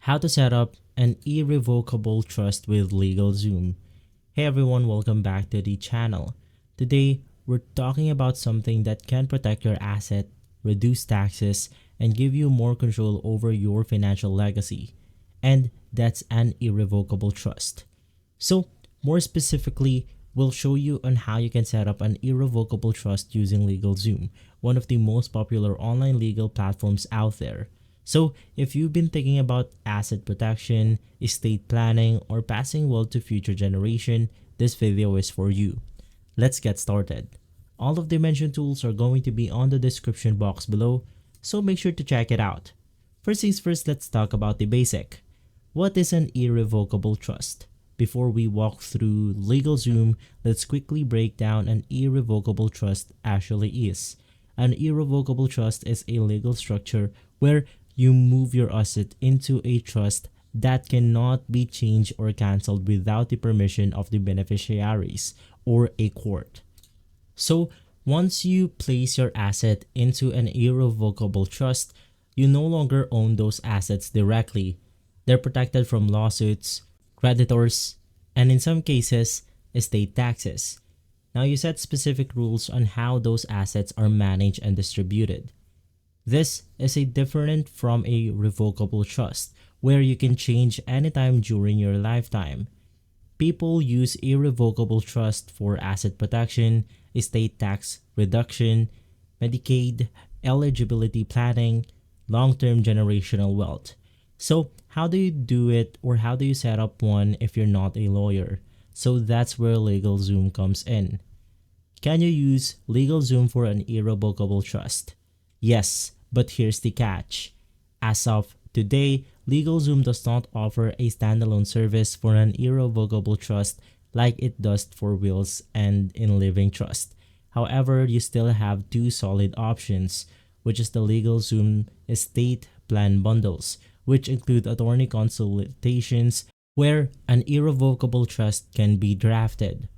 How to set up an irrevocable trust with LegalZoom. Hey everyone, welcome back to the channel. Today, we're talking about something that can protect your asset, reduce taxes, and give you more control over your financial legacy. And that's an irrevocable trust. So, more specifically, we'll show you on how you can set up an irrevocable trust using LegalZoom, one of the most popular online legal platforms out there. So, if you've been thinking about asset protection, estate planning, or passing wealth to future generation, this video is for you. Let's get started. All of the mentioned tools are going to be on the description box below, so make sure to check it out. First things first, let's talk about the basic. What is an irrevocable trust? Before we walk through LegalZoom, let's quickly break down an irrevocable trust actually is. An irrevocable trust is a legal structure where you move your asset into a trust that cannot be changed or cancelled without the permission of the beneficiaries or a court. So, once you place your asset into an irrevocable trust, you no longer own those assets directly. They're protected from lawsuits, creditors, and in some cases, estate taxes. Now you set specific rules on how those assets are managed and distributed. This is a different from a revocable trust, where you can change anytime during your lifetime. People use irrevocable trust for asset protection, estate tax reduction, Medicaid, eligibility planning, long-term generational wealth. So how do you do it, or how do you set up one if you're not a lawyer? So that's where LegalZoom comes in. Can you use LegalZoom for an irrevocable trust? Yes, but here's the catch. As of today, LegalZoom does not offer a standalone service for an irrevocable trust like it does for wills and in living trust. However, you still have two solid options, which is the LegalZoom estate plan bundles, which include attorney consultations where an irrevocable trust can be drafted.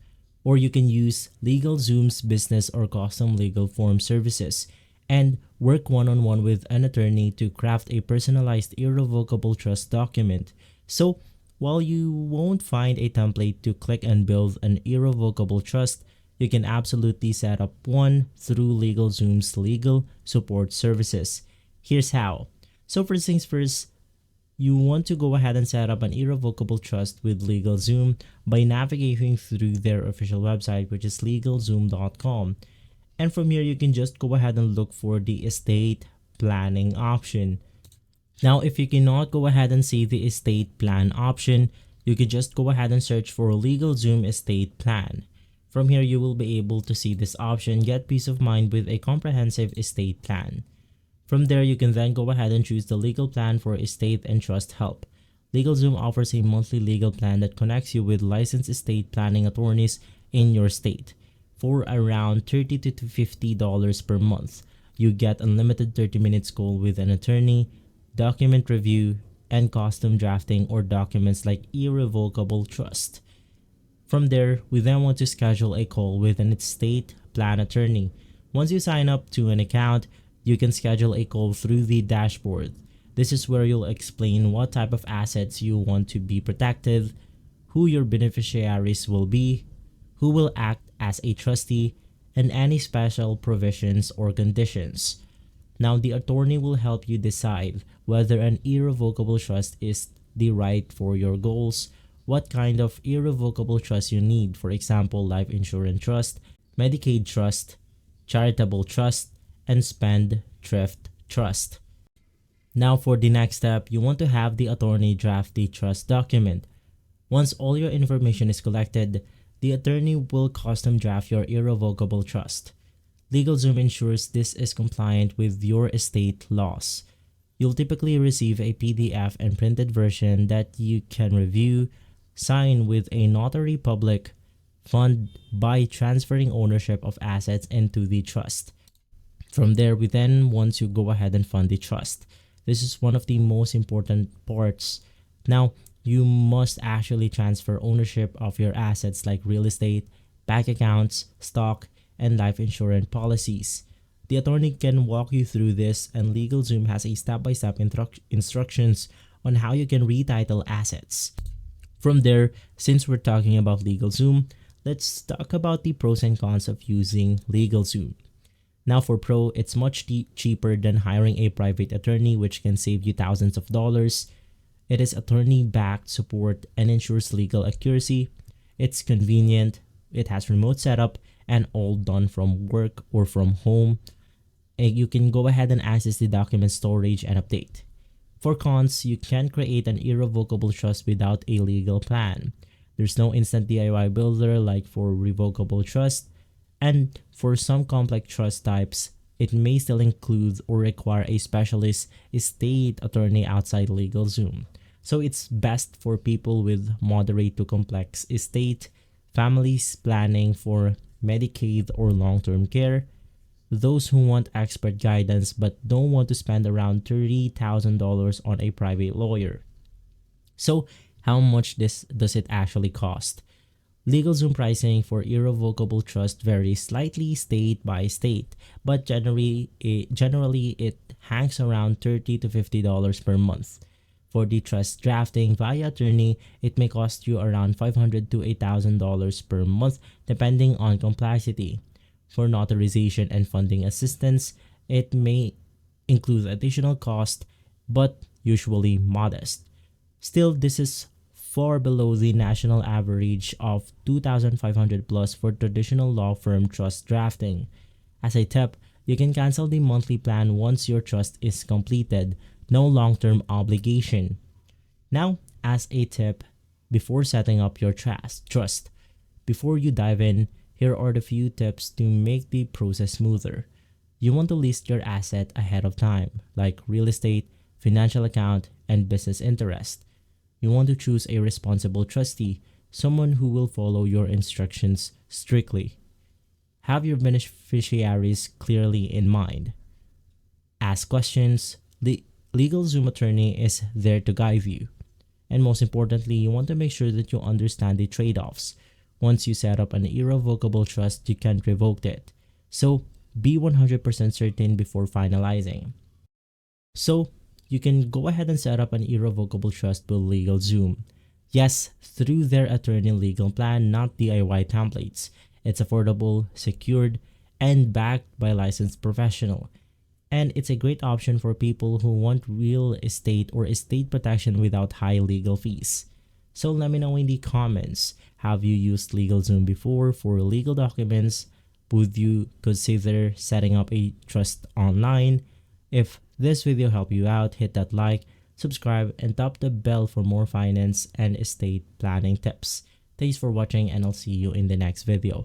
Or you can use LegalZoom's business or custom legal form services and work one-on-one with an attorney to craft a personalized irrevocable trust document. So, while you won't find a template to click and build an irrevocable trust, you can absolutely set up one through LegalZoom's legal support services. Here's how. So first things first, you want to go ahead and set up an irrevocable trust with LegalZoom by navigating through their official website, which is LegalZoom.com. And from here, you can just go ahead and look for the estate planning option. Now, if you cannot go ahead and see the estate plan option, you can just go ahead and search for LegalZoom estate plan. From here, you will be able to see this option, get peace of mind with a comprehensive estate plan. From there, you can then go ahead and choose the legal plan for estate and trust help. LegalZoom offers a monthly legal plan that connects you with licensed estate planning attorneys in your state. For around $30 to $50 per month, you get unlimited 30-minute call with an attorney, document review, and custom drafting or documents like irrevocable trust. From there, we then want to schedule a call with an estate plan attorney. Once you sign up to an account, you can schedule a call through the dashboard. This is where you'll explain what type of assets you want to be protected, who your beneficiaries will be, who will act as a trustee, and any special provisions or conditions. Now, the attorney will help you decide whether an irrevocable trust is the right for your goals, what kind of irrevocable trust you need, for example, life insurance trust, Medicaid trust, charitable trust, and spendthrift trust. Now for the next step, you want to have the attorney draft the trust document. Once all your information is collected, the attorney will custom draft your irrevocable trust. LegalZoom ensures this is compliant with your estate laws. You'll typically receive a PDF and printed version that you can review, sign with a notary public, fund by transferring ownership of assets into the trust. From there, we then want to go ahead and fund the trust. This is one of the most important parts. Now, you must actually transfer ownership of your assets like real estate, bank accounts, stock, and life insurance policies. The attorney can walk you through this, and LegalZoom has a step-by-step instructions on how you can retitle assets. From there, since we're talking about LegalZoom, let's talk about the pros and cons of using LegalZoom. Now for pro, it's much cheaper than hiring a private attorney, which can save you thousands of dollars. It is attorney-backed support and ensures legal accuracy. It's convenient, it has remote setup, and all done from work or from home. And you can go ahead and access the document storage and update. For cons, you can't create an irrevocable trust without a legal plan. There's no instant DIY builder like for revocable trust, and for some complex trust types, it may still include or require a specialist estate attorney outside LegalZoom. So it's best for people with moderate to complex estate, families planning for Medicaid or long-term care, those who want expert guidance but don't want to spend around $30,000 on a private lawyer. So how much does it actually cost? LegalZoom pricing for irrevocable trust varies slightly state by state, but generally it hangs around $30 to $50 per month. For the trust drafting via attorney, it may cost you around $500 to $1,000 per month depending on complexity. For notarization and funding assistance, it may include additional cost, but usually modest. Still, this is far below the national average of $2,500 plus for traditional law firm trust drafting. As a tip, you can cancel the monthly plan once your trust is completed, no long-term obligation. Now, as a tip, before setting up your trust, before you dive in, here are the few tips to make the process smoother. You want to list your asset ahead of time, like real estate, financial account, and business interest. You want to choose a responsible trustee, someone who will follow your instructions strictly. Have your beneficiaries clearly in mind. Ask questions. The LegalZoom attorney is there to guide you. And most importantly, you want to make sure that you understand the trade-offs. Once you set up an irrevocable trust, you can't revoke it. So be 100% certain before finalizing. So you can go ahead and set up an irrevocable trust with LegalZoom. Yes, through their attorney legal plan, not DIY templates. It's affordable, secured, and backed by licensed professional. And it's a great option for people who want real estate or estate protection without high legal fees. So let me know in the comments, have you used LegalZoom before for legal documents? Would you consider setting up a trust online? If this video helped you out, hit that like, subscribe, and tap the bell for more finance and estate planning tips. Thanks for watching, and I'll see you in the next video.